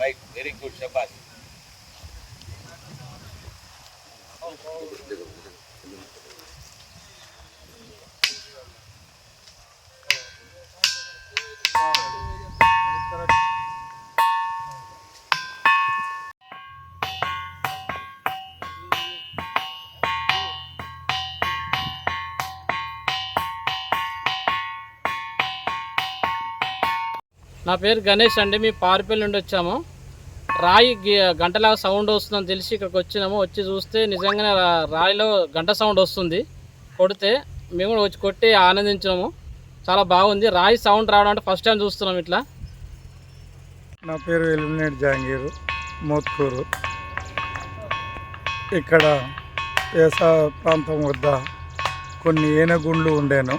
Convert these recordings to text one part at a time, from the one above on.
Right, very good, శబాష్. నా పేరు గణేష్ అండి. మీ పారిపల్లి నుండి వచ్చాము. రాయి గంటలాగా సౌండ్ వస్తుందని తెలిసి ఇక్కడికి వచ్చినాము. వచ్చి చూస్తే నిజంగానే రాయిలో గంట సౌండ్ వస్తుంది. కొడితే మేము కూడా వచ్చి కొట్టి ఆనందించాము. చాలా బాగుంది. రాయి సౌండ్ రావడం అంటే ఫస్ట్ టైం చూస్తున్నాం ఇట్లా. నా పేరు ఎలిమినేట్ జహాంగీరు, మోత్కూరు. ఇక్కడ ఏసా ప్రాంతం వద్ద కొన్ని ఏనుగుండ్లు ఉండేను.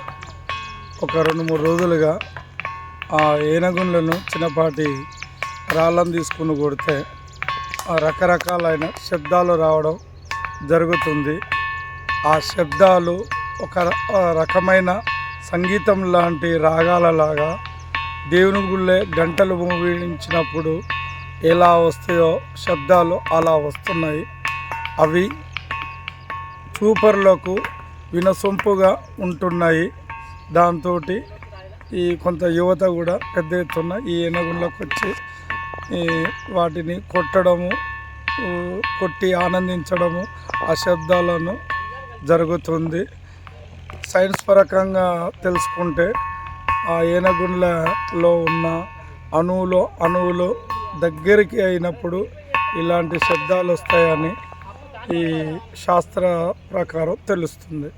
ఒక 2-3 రోజులుగా ఆ ఏనుగుండ్లను చిన్నపాటి రాళ్ళను తీసుకుని కొడితే రకరకాలైన శబ్దాలు రావడం జరుగుతుంది. ఆ శబ్దాలు ఒక రకమైన సంగీతం లాంటి రాగాలలాగా దేవుని గుళ్ళే గంటలు మోగించినప్పుడు ఎలా వస్తాయో శబ్దాలు అలా వస్తున్నాయి. అవి చూపర్లకు వినసొంపుగా ఉంటున్నాయి. దాంతో ఈ కొంత యువత కూడా పెద్ద ఎత్తున ఈ ఏనుగుళ్ళకు వచ్చి వాటిని కొట్టడము, కొట్టి ఆనందించడము, ఆ శబ్దాలను జరుగుతుంది. సైన్స్ పరకంగా తెలుసుకుంటే ఆ ఏనుగుళ్ళలో ఉన్న అణువులు దగ్గరికి అయినప్పుడు ఇలాంటి శబ్దాలు వస్తాయని ఈ శాస్త్ర ప్రకారం తెలుస్తుంది.